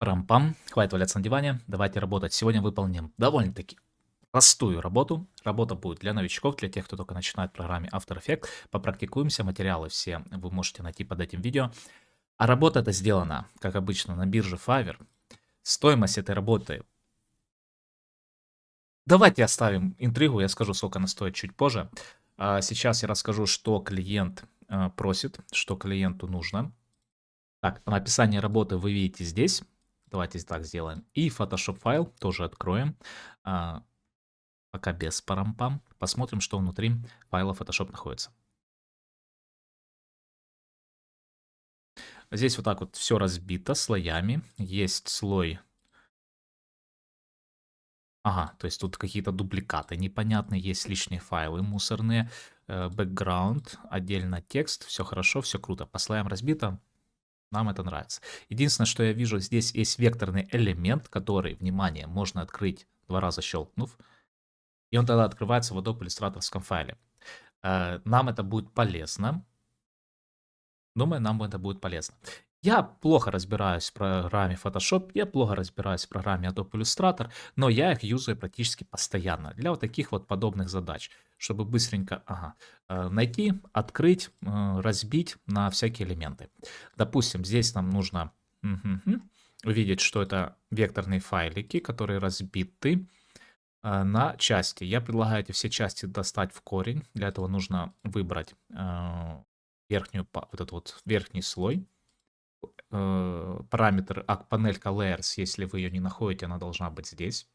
Парам-пам. Хватит валяться на диване. Давайте работать. Сегодня выполним довольно-таки простую работу. Работа будет для новичков, для тех, кто только начинает в программе After Effects. Попрактикуемся. Материалы все вы можете найти под этим видео. А работа эта сделана, как обычно, на бирже Fiverr. Стоимость этой работы... Давайте оставим интригу. Я скажу, сколько она стоит чуть позже. Сейчас я расскажу, что клиент просит, что клиенту нужно. Так, описание работы вы видите здесь. Давайте так сделаем. И Photoshop файл тоже откроем. Пока без парам-пам. Посмотрим, что внутри файла Photoshop находится. Здесь вот так вот все разбито слоями. Есть слой... Ага, то есть тут какие-то дубликаты непонятные, есть лишние файлы мусорные, бэкграунд, отдельно текст, все хорошо, все круто. По слоям разбито, нам это нравится. Единственное, что я вижу, здесь есть векторный элемент, который, внимание, можно открыть 2 раза щелкнув, и он тогда открывается в Adobe Illustrator файле. Нам это будет полезно. Думаю, нам это будет полезно. Я плохо разбираюсь в программе Photoshop, я плохо разбираюсь в программе Adobe Illustrator, но я их юзаю практически постоянно для вот таких вот подобных задач, чтобы быстренько найти, открыть, разбить на всякие элементы. Допустим, здесь нам нужно увидеть, что это векторные файлики, которые разбиты на части. Я предлагаю эти все части достать в корень. Для этого нужно выбрать вот этот вот верхний слой. Параметр панелька Layers, если вы ее не находите, она должна быть здесь.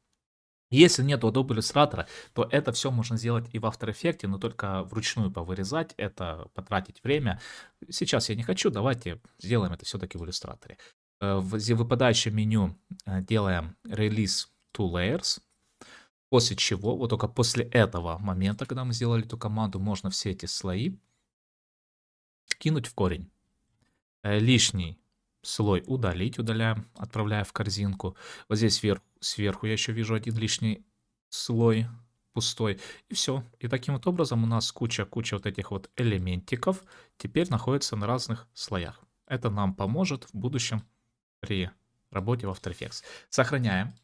Если нет Adobe Illustrator, то это все можно сделать и в After Effects, но только вручную повырезать, это потратить время. Сейчас я не хочу, давайте сделаем это все-таки в Illustrator. В выпадающем меню делаем Release to Layers, после чего, вот только после этого момента, когда мы сделали эту команду, можно все эти слои кинуть в корень. Лишний слой удалить, удаляем, отправляя в корзинку. Вот здесь сверху я еще вижу один лишний слой пустой. И все. И таким вот образом у нас куча вот этих вот элементиков теперь находится на разных слоях. Это нам поможет в будущем при работе в After Effects. Сохраняем.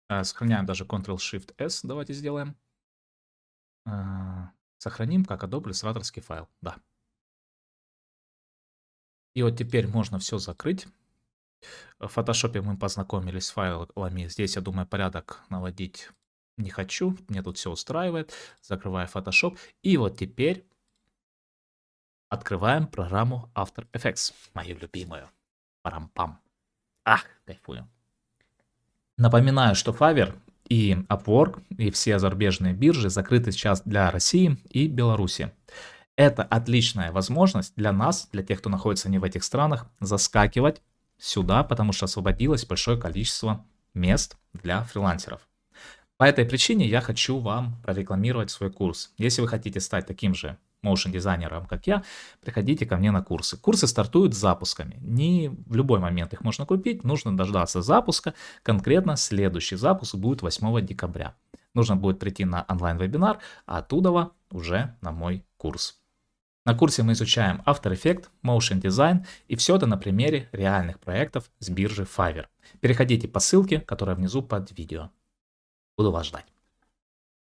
Сохраняем даже Ctrl-Shift-S. Давайте сделаем. Сохраним как Adobe Illustrator файл. Да. И вот теперь можно все закрыть. В фотошопе мы познакомились с файлами. Здесь, я думаю, порядок наводить не хочу. Мне тут все устраивает. Закрываю Photoshop. И вот теперь открываем программу After Effects. Мою любимую. Парам-пам. Ах, кайфую. Напоминаю, что Fiverr и Upwork и все зарубежные биржи закрыты сейчас для России и Беларуси. Это отличная возможность для нас, для тех, кто находится не в этих странах, заскакивать сюда, потому что освободилось большое количество мест для фрилансеров. По этой причине я хочу вам прорекламировать свой курс. Если вы хотите стать таким же моушн-дизайнером, как я, приходите ко мне на курсы. Курсы стартуют с запусками. Не в любой момент их можно купить, нужно дождаться запуска. Конкретно следующий запуск будет 8 декабря. Нужно будет прийти на онлайн-вебинар, а оттуда уже на мой курс. На курсе мы изучаем After Effects, Motion Design и все это на примере реальных проектов с биржи Fiverr. Переходите по ссылке, которая внизу под видео. Буду вас ждать.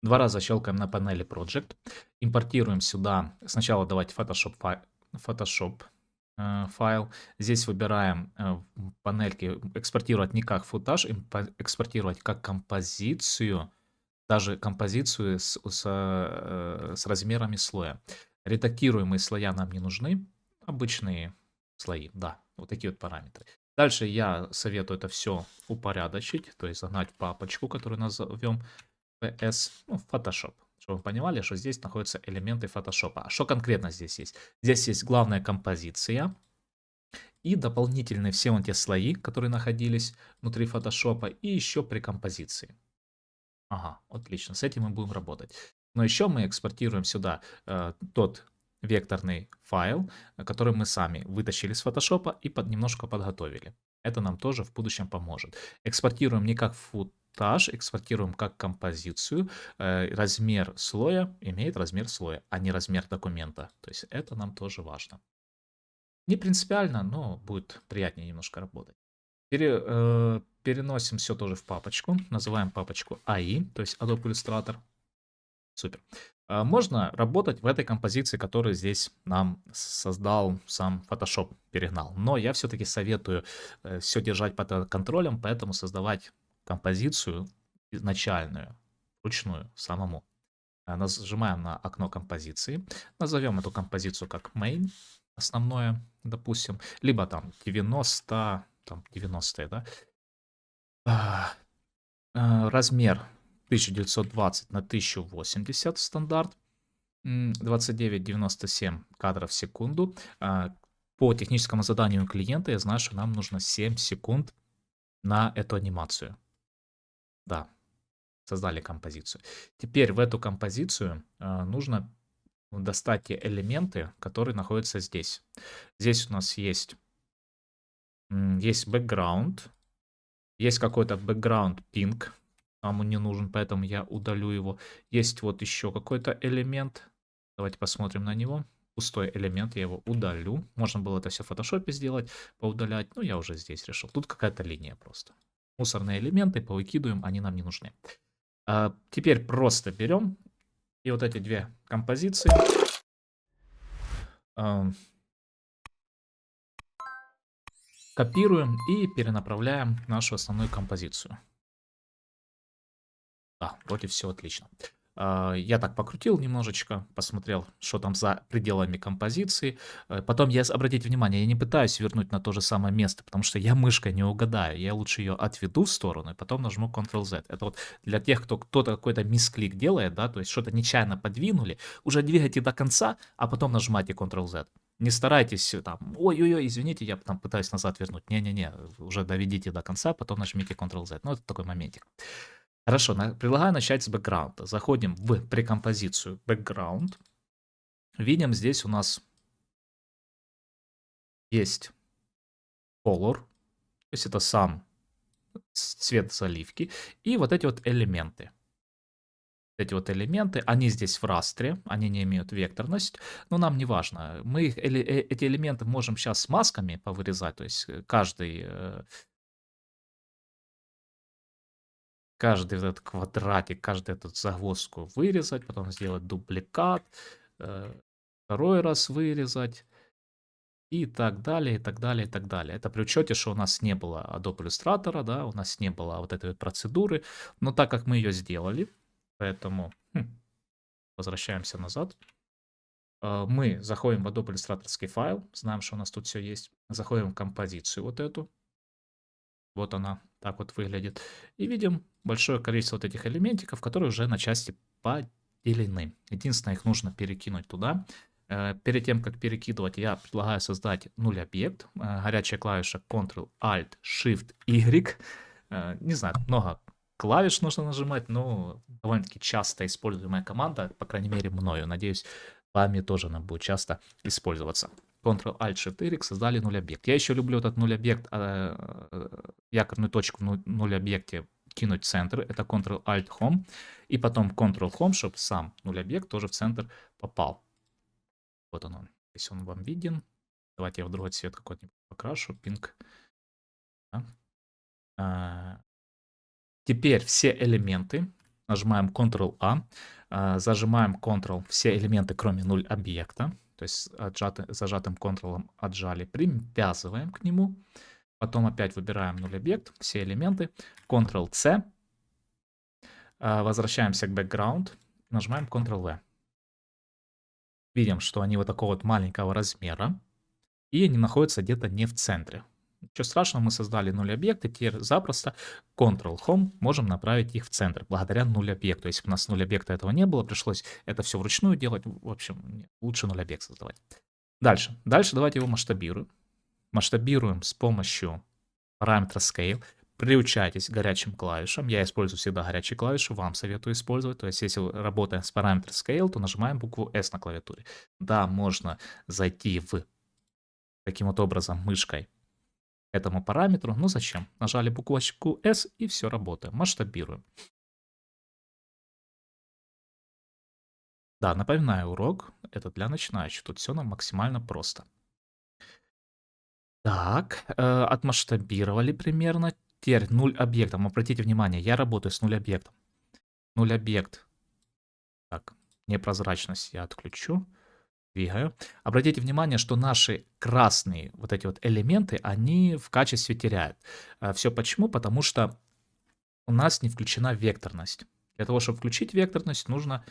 2 раза щелкаем на панели Project. Импортируем сюда. Сначала давайте Photoshop файл. Здесь выбираем в панельке экспортировать не как футаж, экспортировать как композицию. Даже композицию с размерами слоя. Редактируемые слоя нам не нужны. Обычные слои, да, вот такие вот параметры. Дальше я советую это все упорядочить, то есть загнать папочку, которую назовем PS, Photoshop. Чтобы вы понимали, что здесь находятся элементы Photoshop. А что конкретно здесь есть? Здесь есть главная композиция и дополнительные все вот те слои, которые находились внутри Photoshop, и еще при композиции. Ага, отлично, с этим мы будем работать. Но еще мы экспортируем сюда тот векторный файл, который мы сами вытащили с Photoshop и немножко подготовили. Это нам тоже в будущем поможет. Экспортируем не как футаж, экспортируем как композицию. Размер слоя имеет размер слоя, а не размер документа. То есть это нам тоже важно. Не принципиально, но будет приятнее немножко работать. Переносим все тоже в папочку. Называем папочку AI, то есть Adobe Illustrator. Супер. Можно работать в этой композиции, которую здесь нам создал сам Photoshop, перегнал. Но я все-таки советую все держать под контролем, поэтому создавать композицию изначальную, вручную, самому. Нажимаем на окно композиции, назовем эту композицию как main, основное, допустим, либо там 90, там 90, да. А, Размер 1920 на 1080 стандарт. 29,97 кадров в секунду. По техническому заданию клиента я знаю, что нам нужно 7 секунд на эту анимацию. Да, создали композицию. Теперь в эту композицию нужно достать те элементы, которые находятся здесь. Здесь у нас есть background, есть какой-то background pink, нам он не нужен, поэтому я удалю его. Есть вот еще какой-то элемент. Давайте посмотрим на него. Пустой элемент, я его удалю. Можно было это все в фотошопе сделать, поудалять. Но я уже здесь решил. Тут какая-то линия просто. Мусорные элементы повыкидываем, они нам не нужны. Теперь просто берем и вот эти две композиции копируем и перенаправляем в нашу основную композицию. Да, вроде все отлично. Я так покрутил немножечко, посмотрел, что там за пределами композиции. Потом я, обратите внимание, я не пытаюсь вернуть на то же самое место, потому что я мышкой не угадаю. Я лучше ее отведу в сторону и потом нажму Ctrl-Z. Это вот для тех, кто-то какой-то мисклик делает, да, то есть что-то нечаянно подвинули, уже двигайте до конца, а потом нажимайте Ctrl-Z. Не старайтесь там, ой-ой-ой, извините, я там пытаюсь назад вернуть. Не-не-не, уже доведите до конца, потом нажмите Ctrl-Z. Ну, это такой моментик. Хорошо, предлагаю начать с бэкграунда. Заходим в прекомпозицию background. Видим, здесь у нас есть color, то есть это сам цвет заливки, и вот эти вот элементы. Эти вот элементы, они здесь в растре, они не имеют векторность, но нам не важно. Мы эти элементы можем сейчас с масками повырезать, то есть каждый вот этот квадратик, каждую эту загвоздку вырезать, потом сделать дубликат, второй раз вырезать и так далее, и так далее, и так далее. Это при учете, что у нас не было Adobe Illustrator, да, у нас не было вот этой вот процедуры, но так как мы ее сделали, поэтому возвращаемся назад. Мы заходим в Adobe Illustrator файл, знаем, что у нас тут все есть, заходим в композицию вот эту, вот она так вот выглядит. И видим большое количество вот этих элементиков, которые уже на части поделены. Единственное, их нужно перекинуть туда. Перед тем, как перекидывать, я предлагаю создать нуль объект. Горячая клавиша Ctrl-Alt-Shift-Y. Не знаю, много клавиш нужно нажимать, но довольно-таки часто используемая команда, по крайней мере мною. Надеюсь, вами тоже она будет часто использоваться. Ctrl-Alt-Shift-Y, создали нуль объект. Я еще люблю этот нуль объект, якорную точку в нуль объекте кинуть в центр. Это Ctrl-Alt-Home. И потом Ctrl-Home, чтобы сам нуль объект тоже в центр попал. Вот он. Если он вам виден. Давайте я в другой цвет какой-нибудь покрашу. Pink. Да. Теперь все элементы. Нажимаем Ctrl-A. Зажимаем Ctrl. Все элементы, кроме нуль объекта. То есть зажатым Ctrl отжали. Привязываем к нему. Потом опять выбираем нуль объект. Все элементы. Ctrl-C. Возвращаемся к background. Нажимаем Ctrl-V. Видим, что они вот такого вот маленького размера. И они находятся где-то не в центре. Ничего страшного, мы создали нуль объекты, теперь запросто Ctrl-Home можем направить их в центр, благодаря нуль объекту. Если бы у нас нуль объекта этого не было, пришлось это все вручную делать. В общем, лучше нуль объект создавать. Дальше давайте его масштабируем. Масштабируем с помощью параметра Scale. Приучайтесь к горячим клавишам. Я использую всегда горячие клавиши, вам советую использовать. То есть, если работаем с параметром Scale, то нажимаем букву S на клавиатуре. Да, можно зайти в таким вот образом мышкой этому параметру. Но зачем? Нажали буквочку S и все работает. Масштабируем. Да, напоминаю, урок это для начинающих. Тут все нам максимально просто. Так, отмасштабировали примерно. Теперь 0 объектов. Обратите внимание, я работаю с 0 объектом. 0 объект. Так, непрозрачность я отключу. Двигаю. Обратите внимание, что наши красные вот эти вот элементы, они в качестве теряют. Все почему? Потому что у нас не включена векторность. Для того, чтобы включить векторность, нужно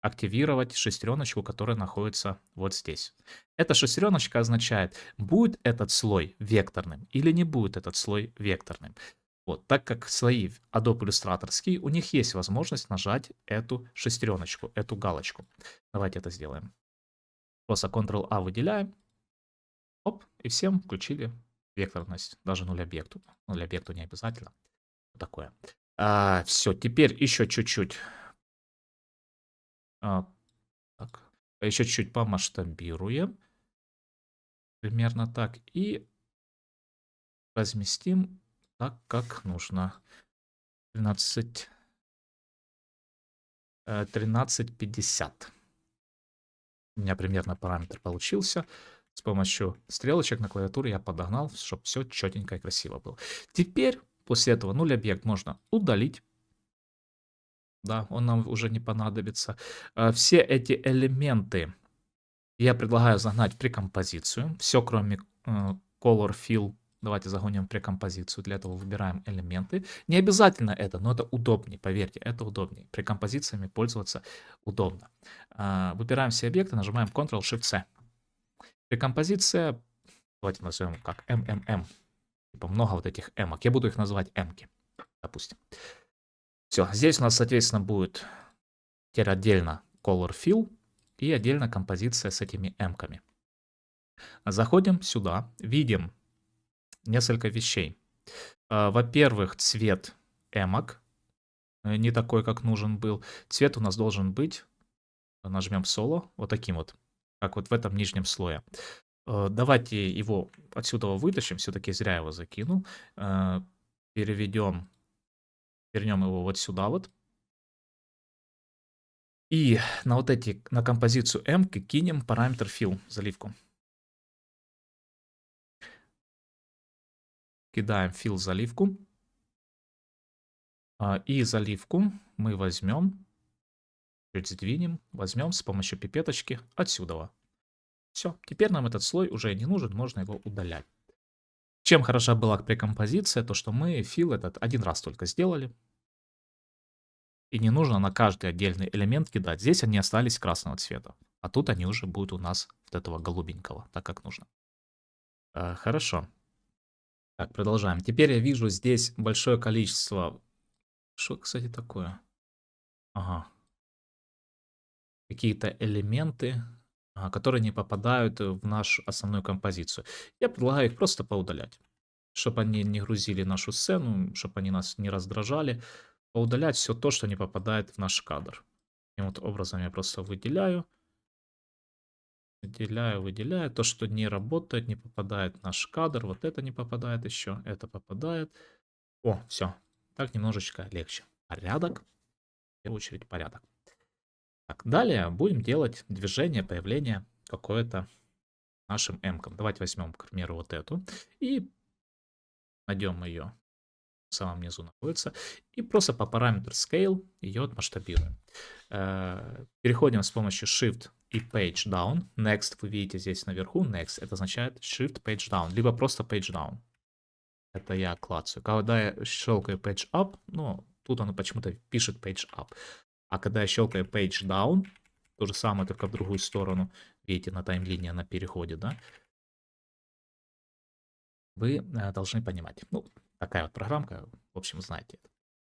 активировать шестереночку, которая находится вот здесь. Эта шестереночка означает, будет этот слой векторным или не будет этот слой векторным. Вот, так как слои Adobe Illustrator, у них есть возможность нажать эту шестереночку, эту галочку. Давайте это сделаем. Просто Ctrl-A выделяем. Оп, и всем включили векторность, даже 0 объекту. 0 объекту не обязательно. Вот такое. Все, теперь еще чуть-чуть. Так, еще чуть-чуть помасштабируем. Примерно так. И разместим так, как нужно. 13, 1350. У меня примерно параметр получился. С помощью стрелочек на клавиатуре я подогнал, чтобы все четенько и красиво было. Теперь, после этого 0 объект можно удалить. Да, он нам уже не понадобится. Все эти элементы я предлагаю загнать в прекомпозицию. Все, кроме Color Fill. Давайте загоним в прекомпозицию. Для этого выбираем элементы. Не обязательно это, но это удобнее, поверьте, это удобнее. Прекомпозициями пользоваться удобно. Выбираем все объекты, нажимаем Ctrl-Shift-C. Прекомпозиция, давайте назовем как MMM. Типа много вот этих M-ок. Я буду их называть M-ки, допустим. Все, здесь у нас, соответственно, будет теперь отдельно Color Fill и отдельно композиция с этими M-ками. Заходим сюда, видим несколько вещей. Во-первых, цвет эмок не такой, как нужен был. Цвет у нас должен быть, нажмем соло, вот таким вот, как вот в этом нижнем слое. Давайте его отсюда вытащим, все-таки зря его закинул. Вернем его вот сюда вот. И на композицию M кинем параметр Fill, заливку. Кидаем Fill заливку. И заливку мы возьмем, чуть сдвинем, возьмем с помощью пипеточки отсюда. Все, теперь нам этот слой уже не нужен, можно его удалять. Чем хороша была прекомпозиция, то что мы Fill этот один раз только сделали. И не нужно на каждый отдельный элемент кидать. Здесь они остались красного цвета. А тут они уже будут у нас вот этого голубенького, так как нужно. Хорошо. Так, продолжаем. Теперь я вижу здесь большое количество... Что, кстати, такое? Ага. Какие-то элементы, которые не попадают в нашу основную композицию. Я предлагаю их просто поудалять, чтобы они не грузили нашу сцену, чтобы они нас не раздражали. Поудалять все то, что не попадает в наш кадр. Таким вот образом я просто выделяю. Выделяю. То, что не работает, не попадает в наш кадр. Вот это не попадает еще, это попадает. О, все. Так немножечко легче. Порядок. В первую очередь порядок. Так, далее будем делать движение, появление какое-то нашим M-кам. Давайте возьмем, к примеру, вот эту. И найдем ее. В самом низу находится. И просто по параметру Scale ее отмасштабируем. Переходим с помощью Shift и Page Down. Next вы видите здесь наверху. Next это означает Shift Page Down. Либо просто Page Down. Это я клацаю. Когда я щелкаю Page Up, ну, тут оно почему-то пишет Page Up. А когда я щелкаю Page Down, то же самое, только в другую сторону. Видите, на таймлине она переходит, да? Вы должны понимать. Ну, такая вот программка, в общем, знаете.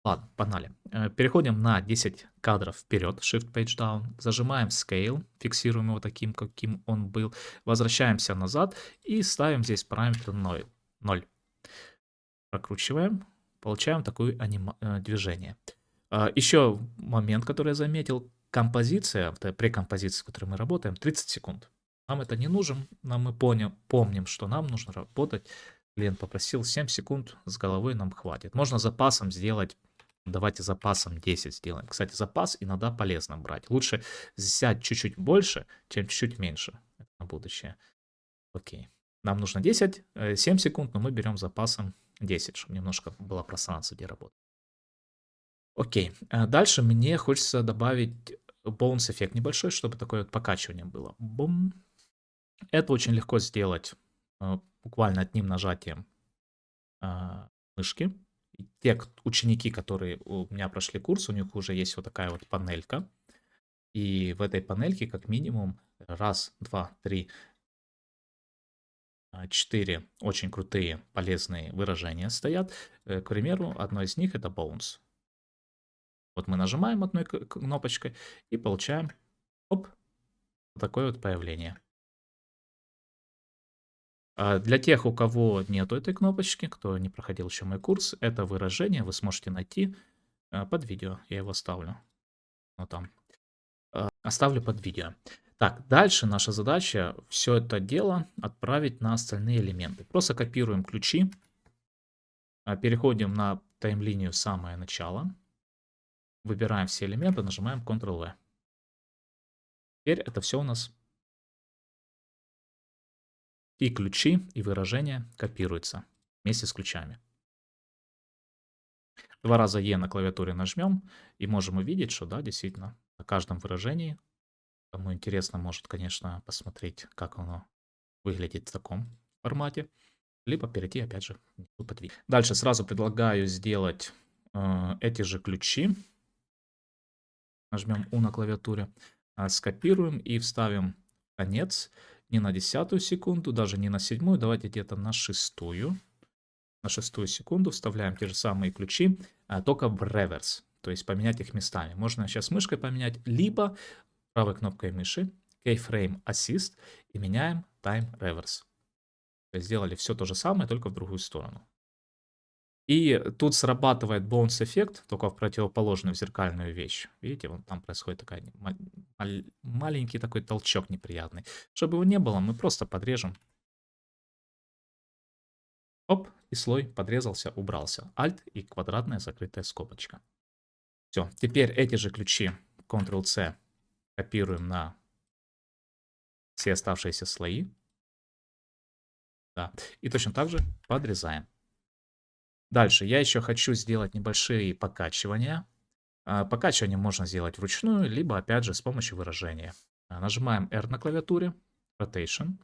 Ладно, погнали. Переходим на 10 кадров вперед, Shift Page Down, зажимаем Scale, фиксируем его таким, каким он был, возвращаемся назад и ставим здесь параметр 0. Прокручиваем, получаем такое движение. Еще момент, который я заметил, композиция, прекомпозиция, с которой мы работаем, 30 секунд. Нам это не нужно, мы помним, что нам нужно работать. Клиент попросил 7 секунд, с головой нам хватит. Можно запасом сделать, давайте запасом 10 сделаем. Кстати, запас иногда полезно брать. Лучше взять чуть-чуть больше, чем чуть-чуть меньше. Это на будущее. Окей. Нам нужно 10, 7 секунд, но мы берем запасом 10, чтобы немножко было пространство, где работать. Окей. Дальше мне хочется добавить bounce эффект небольшой, чтобы такое вот покачивание было. Бум. Это очень легко сделать буквально одним нажатием мышки. И те ученики, которые у меня прошли курс, у них уже есть вот такая вот панелька. И в этой панельке как минимум раз, два, три, 4 очень крутые полезные выражения стоят. К примеру, одно из них это bounce. Вот мы нажимаем одной кнопочкой и получаем, оп, такое вот появление. Для тех, у кого нету этой кнопочки, кто не проходил еще мой курс, это выражение вы сможете найти под видео. Я его оставлю. Вот там. Оставлю под видео. Так, дальше наша задача все это дело отправить на остальные элементы. Просто копируем ключи, переходим на таймлинию самое начало, выбираем все элементы, нажимаем Ctrl-V. Теперь это все у нас и ключи, и выражения копируются вместе с ключами. 2 раза E на клавиатуре нажмем и можем увидеть, что да, действительно, на каждом выражении, кому интересно, может, конечно, посмотреть, как оно выглядит в таком формате, либо перейти, опять же, под видео. Дальше сразу предлагаю сделать эти же ключи. Нажмем U на клавиатуре, скопируем и вставим конец не на 10 секунду, даже не на 7, давайте где-то на 6. На 6 секунду вставляем те же самые ключи, только в реверс, то есть поменять их местами. Можно сейчас мышкой поменять, либо правой кнопкой мыши, Keyframe Assist, и меняем Time Reverse. То есть сделали все то же самое, только в другую сторону. И тут срабатывает bounce эффект, только в противоположную зеркальную вещь. Видите, вот там происходит такой маленький такой толчок неприятный. Чтобы его не было, мы просто подрежем. Оп, и слой подрезался, убрался. Alt и квадратная закрытая скобочка. Все, теперь эти же ключи Ctrl-C копируем на все оставшиеся слои. Да. И точно так же подрезаем. Дальше я еще хочу сделать небольшие покачивания. Покачивание можно сделать вручную, либо опять же с помощью выражения. Нажимаем R на клавиатуре, Rotation,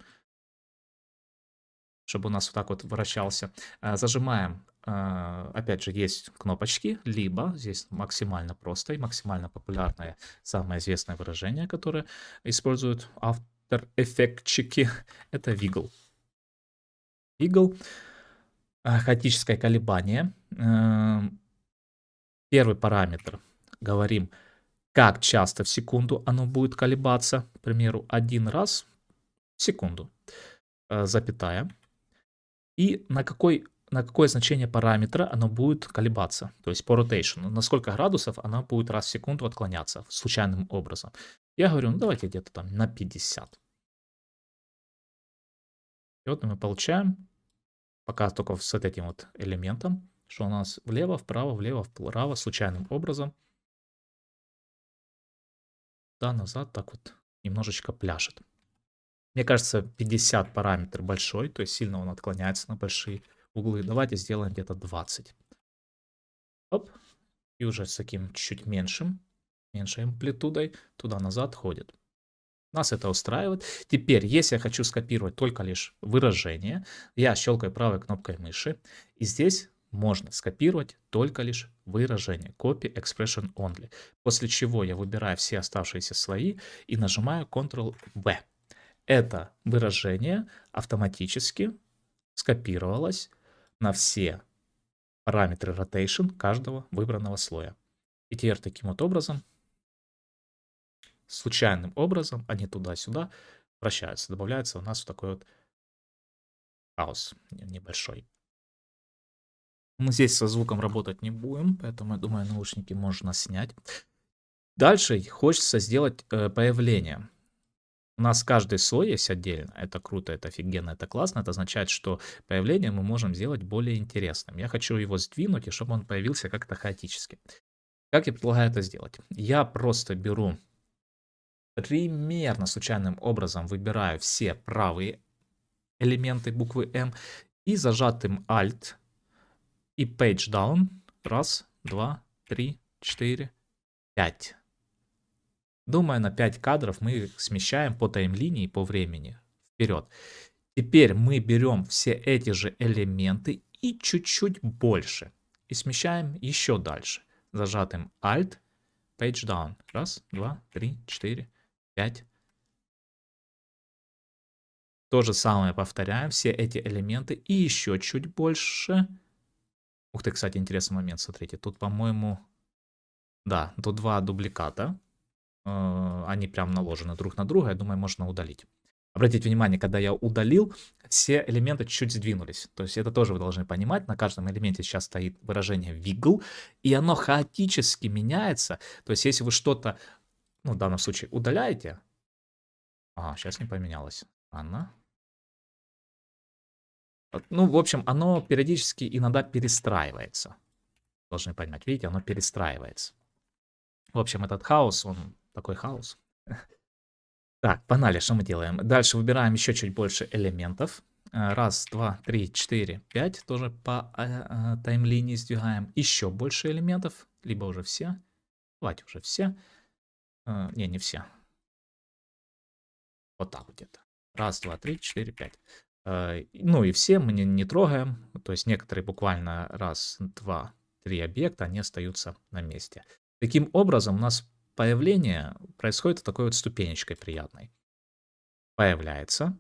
чтобы у нас вот так вот вращался. Зажимаем, опять же, есть кнопочки, либо здесь максимально просто и максимально популярное, самое известное выражение, которое используют автор-эффектчики, это Wiggle. Wiggle, хаотическое колебание. Первый параметр, говорим, как часто в секунду оно будет колебаться. К примеру, 1 раз в секунду, запятая. И на какое значение параметра оно будет колебаться. То есть по rotation. На сколько градусов она будет раз в секунду отклоняться случайным образом. Я говорю, ну давайте где-то там на 50. И вот мы получаем, пока только с этим вот элементом, что у нас влево, вправо случайным образом. Да, назад так вот немножечко пляшет. Мне кажется, 50 параметр большой, то есть сильно он отклоняется на большие углы. Давайте сделаем где-то 20. Оп. И уже с таким чуть-чуть меньшей амплитудой туда-назад ходит. Нас это устраивает. Теперь, если я хочу скопировать только лишь выражение, я щелкаю правой кнопкой мыши. И здесь можно скопировать только лишь выражение. Copy Expression Only. После чего я выбираю все оставшиеся слои и нажимаю Ctrl-V. Это выражение автоматически скопировалось на все параметры rotation каждого выбранного слоя. И теперь таким вот образом, случайным образом, они туда-сюда вращаются. Добавляется у нас вот такой вот хаос небольшой. Мы здесь со звуком работать не будем, поэтому, я думаю, наушники можно снять. Дальше хочется сделать появление. У нас каждый слой есть отдельно. Это круто, это офигенно, это классно. Это означает, что появление мы можем сделать более интересным. Я хочу его сдвинуть, и чтобы он появился как-то хаотически. Как я предлагаю это сделать? Я просто беру, примерно случайным образом выбираю все правые элементы буквы М, и зажатым Alt и Page Down. Раз, два, три, четыре, 5. Думаю, на 5 кадров мы их смещаем по таймлинии, по времени вперед. Теперь мы берем все эти же элементы и чуть-чуть больше. И смещаем еще дальше. Зажатым Alt, Page Down. Раз, два, три, четыре, 5. То же самое повторяем. Все эти элементы и еще чуть больше. Ух ты, кстати, интересный момент. Смотрите, тут, по-моему... Да, тут два дубликата. Они прям наложены друг на друга. Я думаю, можно удалить. Обратите внимание, когда я удалил, все элементы чуть сдвинулись. То есть это тоже вы должны понимать. На каждом элементе сейчас стоит выражение wiggle, и оно хаотически меняется. То есть если вы что-то, ну, в данном случае, удаляете... Ага, сейчас не поменялось. Анна. Ну, в общем, оно периодически иногда перестраивается. Должны понимать, видите, оно перестраивается. В общем, этот хаос, он такой хаос. Так, погнали, что мы делаем? Дальше выбираем еще чуть больше элементов. Раз, два, три, четыре, 5. Тоже по таймлинии сдвигаем. Еще больше элементов. Либо уже все. Давайте уже все. Не все. Вот так вот где-то. Раз, два, три, четыре, 5. Ну и все мы не трогаем. То есть некоторые буквально раз, два, три объекта, они остаются на месте. Таким образом у нас появление происходит такой вот ступенечкой приятной. Появляется.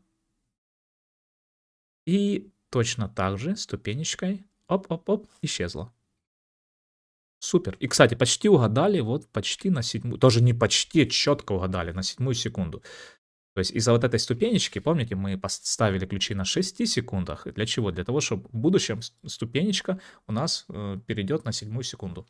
И точно так же ступенечкой оп-оп-оп исчезла. Супер. И, кстати, почти угадали, вот почти на 7, даже не почти, четко угадали, на 7 секунду. То есть из-за вот этой ступенечки, помните, мы поставили ключи на 6 секундах. Для чего? Для того, чтобы в будущем ступенечка у нас перейдет на 7 секунду.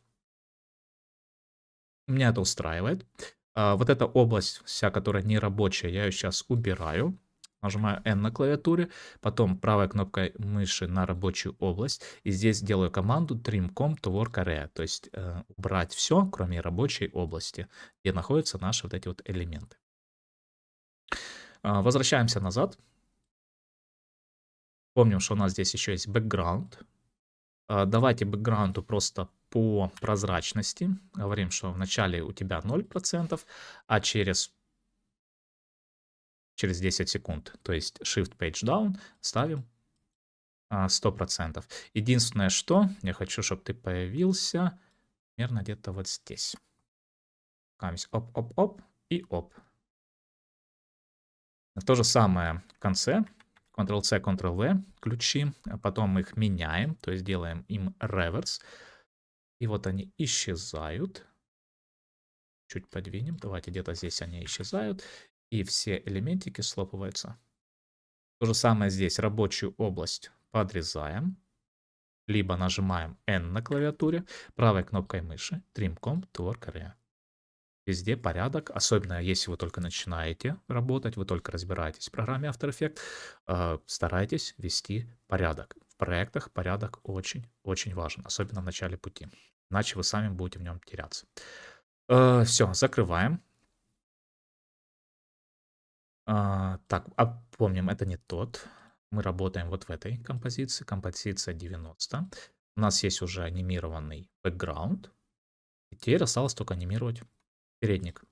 Меня это устраивает. Вот эта область вся, которая не рабочая, я ее сейчас убираю. Нажимаю N на клавиатуре, потом правой кнопкой мыши на рабочую область. И здесь делаю команду trim.com to work area. То есть убрать все, кроме рабочей области, где находятся наши вот эти вот элементы. Возвращаемся назад. Помним, что у нас здесь еще есть background. Давайте бэкграунду просто по прозрачности. Говорим, что вначале у тебя 0%, а через 10 секунд, то есть Shift Page Down, ставим 100%. Единственное, что я хочу, чтобы ты появился примерно где-то вот здесь. Оп-оп-оп и оп. То же самое в конце. Ctrl-C, Ctrl-V, ключи. А потом мы их меняем, то есть делаем им реверс. И вот они исчезают. Чуть подвинем. Давайте где-то здесь они исчезают. И все элементики слопываются. То же самое здесь. Рабочую область подрезаем. Либо нажимаем N на клавиатуре. Правой кнопкой мыши. Trim.com to work area. Везде порядок. Особенно если вы только начинаете работать. Вы только разбираетесь в программе After Effects. Старайтесь вести порядок. В проектах порядок очень важен. Особенно в начале пути. Иначе вы сами будете в нем теряться. Все, закрываем. Так, помним, это не тот. Мы работаем вот в этой композиции. Композиция 90. У нас есть уже анимированный бэкграунд. И теперь осталось только анимировать передник.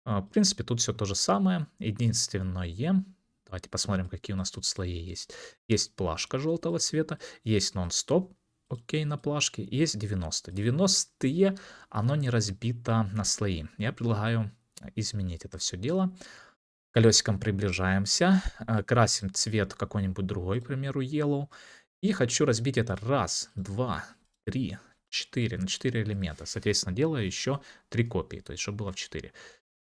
В принципе, тут все то же самое. Единственное, давайте посмотрим, какие у нас тут слои есть. Есть плашка желтого цвета, есть нон-стоп. Окей, на плашке. Есть 90. 90-е, оно не разбито на слои. Я предлагаю изменить это все дело. Колесиком приближаемся. Красим цвет какой-нибудь другой, к примеру, yellow. И хочу разбить это раз, два, три, 4 на 4 элемента. Соответственно, делаю еще 3 копии. То есть, чтобы было в 4.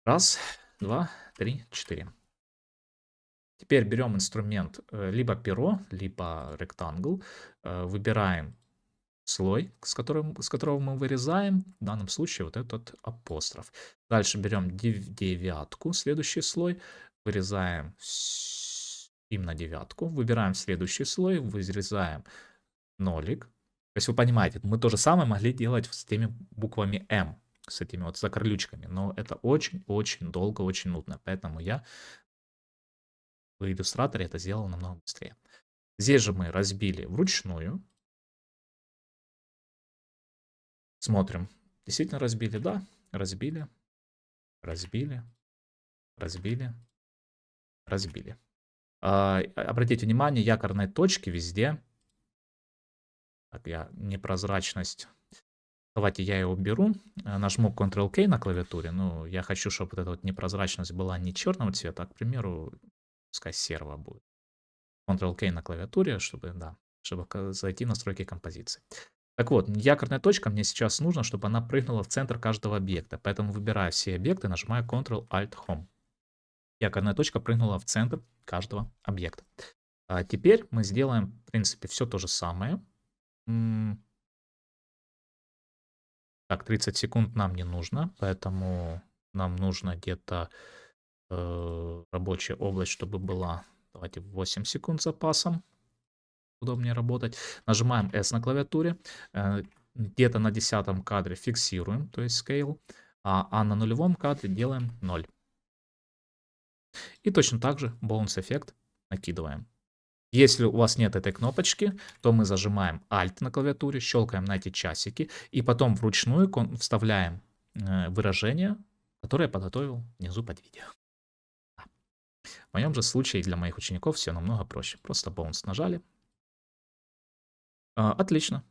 Раз, два, три, 4. Теперь берем инструмент либо перо, либо rectangle. Выбираем слой, с которого мы вырезаем, в данном случае вот этот апостроф. Дальше берем девятку, следующий слой, вырезаем именно девятку, выбираем следующий слой, вырезаем нолик. То есть вы понимаете, мы то же самое могли делать с теми буквами М, с этими вот закорлючками, но это очень-очень долго, очень нудно, поэтому я в иллюстраторе это сделал намного быстрее. Здесь же мы разбили вручную. Смотрим. Действительно разбили, да? Разбили, разбили, разбили, разбили. Обратите внимание, якорные точки везде. Так, я непрозрачность. Давайте я его уберу. Нажму Ctrl-K на клавиатуре. Ну, я хочу, чтобы вот эта вот непрозрачность была не черного цвета, а, к примеру, пускай серого будет. Ctrl-K на клавиатуре, чтобы, да, чтобы зайти в настройки композиции. Так вот, якорная точка мне сейчас нужно, чтобы она прыгнула в центр каждого объекта. Поэтому выбираю все объекты, нажимаю Ctrl-Alt-Home. Якорная точка прыгнула в центр каждого объекта. А теперь мы сделаем, в принципе, все то же самое. Так, 30 секунд нам не нужно, поэтому нам нужно где-то рабочая область, чтобы была, давайте, 8 секунд с запасом. Удобнее работать. Нажимаем S на клавиатуре. Где-то на 10 кадре фиксируем, то есть scale, а на нулевом кадре делаем 0. И точно так же bounce эффект накидываем. Если у вас нет этой кнопочки, то мы зажимаем Alt на клавиатуре, щелкаем на эти часики и потом вручную вставляем выражение, которое я подготовил внизу под видео. В моем же случае для моих учеников все намного проще. Просто bounce нажали. Отлично.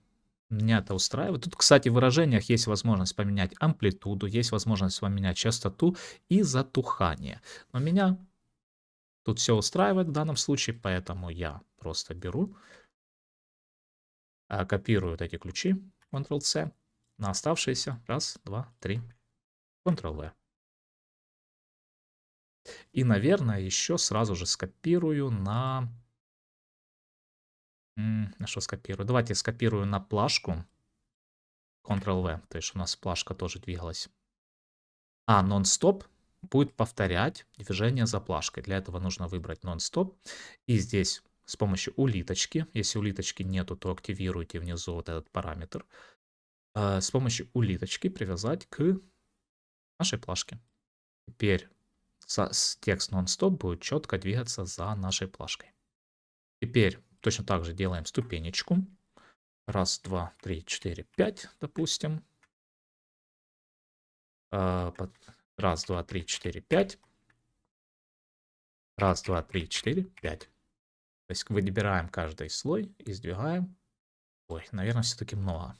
Меня это устраивает. Тут, кстати, в выражениях есть возможность поменять амплитуду, есть возможность поменять частоту и затухание. Но меня тут все устраивает в данном случае, поэтому я просто беру, копирую вот эти ключи, Ctrl-C, на оставшиеся, раз, два, три, Ctrl-V. И, наверное, еще сразу же скопирую на... На что скопирую? Давайте скопирую на плашку, Ctrl-V, то есть у нас плашка тоже двигалась. Non-stop будет повторять движение за плашкой. Для этого нужно выбрать non-stop. И здесь с помощью улиточки, если улиточки нету, то активируйте внизу вот этот параметр. С помощью улиточки привязать к нашей плашке. Теперь текст non-stop будет четко двигаться за нашей плашкой. Теперь точно так же делаем ступенечку. Раз, два, три, четыре, пять, допустим. Раз, два, три, четыре, пять. Раз, два, три, четыре, пять. То есть выбираем каждый слой и сдвигаем. Ой, наверное, все-таки много.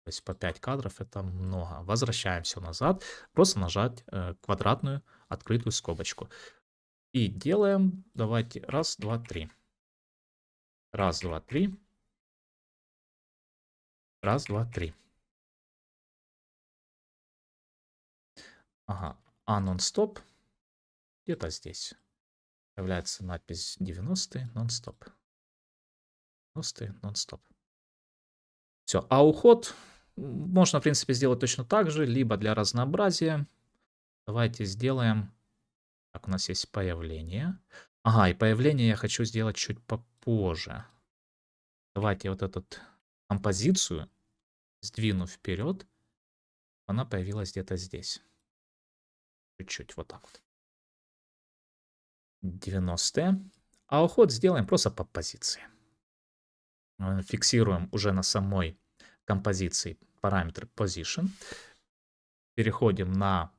То есть по 5 кадров это много. Возвращаемся назад. Просто нажать квадратную открытую скобочку. И делаем, давайте, раз, два, три. Раз, два, три. Раз, два, три. Ага. Non-stop где-то здесь. Появляется надпись 90-е non-stop. 90-е non-stop. Все. А уход можно, в принципе, сделать точно так же, либо для разнообразия. Давайте сделаем... Так, у нас есть появление. Ага, и появление я хочу сделать чуть попозже. Давайте вот эту композицию сдвину вперед. Она появилась где-то здесь. Чуть-чуть вот так вот. 90-е. А уход сделаем просто по позиции. Фиксируем уже на самой композиции параметр position. Переходим на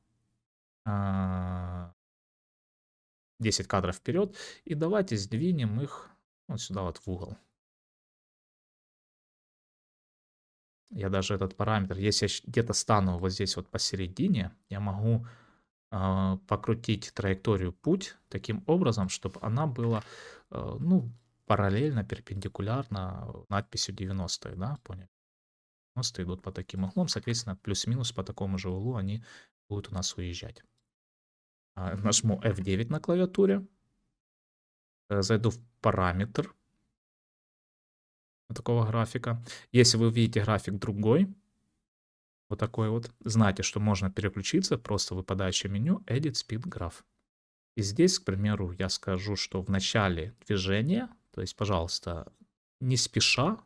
10 кадров вперед. И давайте сдвинем их вот сюда вот в угол. Я даже этот параметр, если я где-то стану вот здесь вот посередине, я могу покрутить траекторию путь таким образом, чтобы она была, ну, параллельно, перпендикулярно надписью 90-е, да, понял? 90-е идут по таким углом, соответственно, плюс-минус по такому же углу они будут у нас уезжать. Нажму F9 на клавиатуре, зайду в параметр такого графика. Если вы увидите график другой, вот такой вот, знайте, что можно переключиться, просто выпадающее меню Edit Speed Graph. И здесь, к примеру, я скажу, что в начале движения, то есть, пожалуйста, не спеша,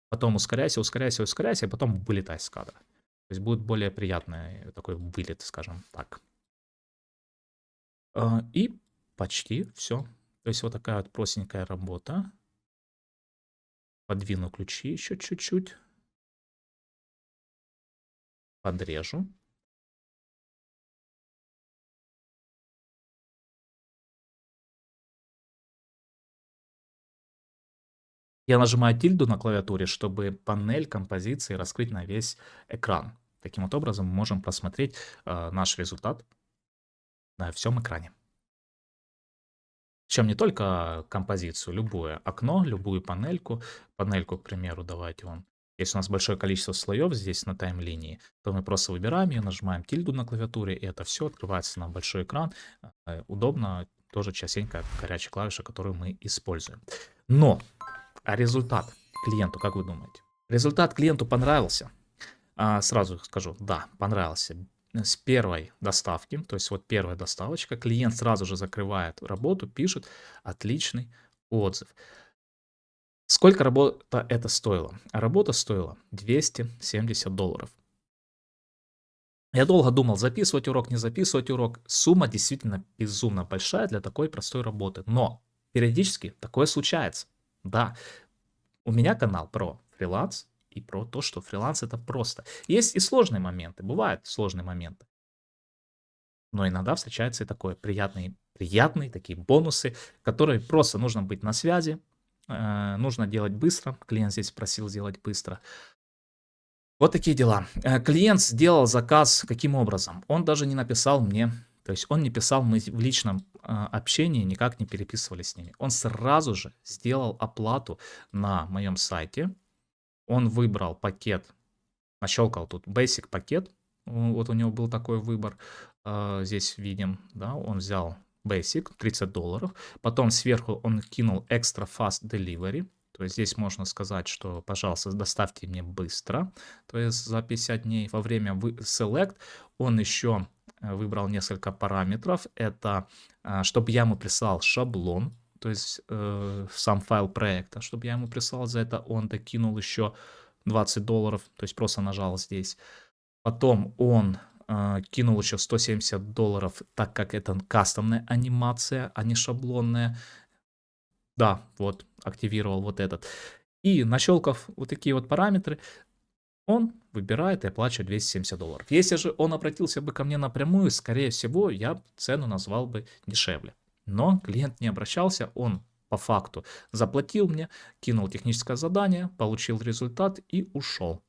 потом ускоряйся, ускоряйся, ускоряйся, а потом вылетай с кадра. То есть будет более приятный такой вылет, скажем так. И почти все. То есть вот такая вот простенькая работа. Подвину ключи еще чуть-чуть. Подрежу. Я нажимаю тильду на клавиатуре, чтобы панель композиции раскрыть на весь экран. Таким вот образом мы можем просмотреть наш результат на всем экране. Причем не только композицию, любое окно, любую панельку. Панельку, к примеру, давайте вон. Если у нас большое количество слоев здесь на таймлинии, то мы просто выбираем ее, нажимаем тильду на клавиатуре, и это все открывается на большой экран. Удобно, тоже частенько горячая клавиша, которую мы используем. Но, а результат клиенту, как вы думаете? Результат клиенту понравился? Сразу скажу, да, понравился. С первой доставки, то есть вот первая доставочка, клиент сразу же закрывает работу, пишет отличный отзыв. Сколько работа это стоило? Работа стоила $270. Я долго думал, записывать урок, не записывать урок. Сумма действительно безумно большая для такой простой работы. Но периодически такое случается. Да, у меня канал про фриланс и про то, что фриланс это просто. Есть и сложные моменты, бывают сложные моменты. Но иногда встречается и такое приятные такие бонусы, которые просто нужно быть на связи, нужно делать быстро. Клиент здесь просил сделать быстро. Вот такие дела. Клиент сделал заказ каким образом? Он даже не написал мне, то есть он не писал, мы в личном общении никак не переписывались с ними. Он сразу же сделал оплату на моем сайте. Он выбрал пакет, нащелкал тут Basic пакет. Вот у него был такой выбор. Здесь видим, да, он взял Basic, $30. Потом сверху он кинул Extra Fast Delivery. То есть здесь можно сказать, что, пожалуйста, доставьте мне быстро. То есть за 50 дней во время Select он еще выбрал несколько параметров. Это чтобы я ему прислал шаблон, то есть сам файл проекта. Чтобы я ему прислал за это, он докинул еще $20. То есть просто нажал здесь. Потом он кинул еще $170, так как это кастомная анимация, а не шаблонная. Да, вот, активировал вот этот. И нащелкав вот такие вот параметры, он выбирает и оплачивает $270. Если же он обратился бы ко мне напрямую, скорее всего, я цену назвал бы дешевле. Но клиент не обращался, он по факту заплатил мне, кинул техническое задание, получил результат и ушел.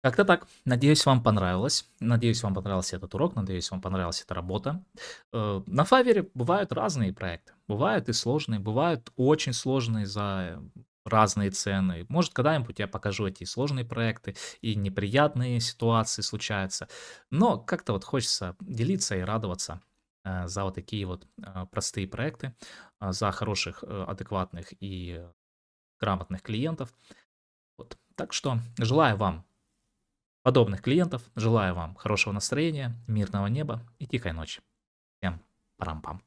Как-то так. Надеюсь, вам понравилось. Надеюсь, вам понравился этот урок. Надеюсь, вам понравилась эта работа. На Fiverr бывают разные проекты. Бывают и сложные, бывают очень сложные за разные цены. Может, когда-нибудь я покажу эти сложные проекты, и неприятные ситуации случаются. Но как-то вот хочется делиться и радоваться за вот такие вот простые проекты, за хороших, адекватных и грамотных клиентов. Вот. Так что желаю вам подобных клиентов. Желаю вам хорошего настроения, мирного неба и тихой ночи. Всем парам-пам.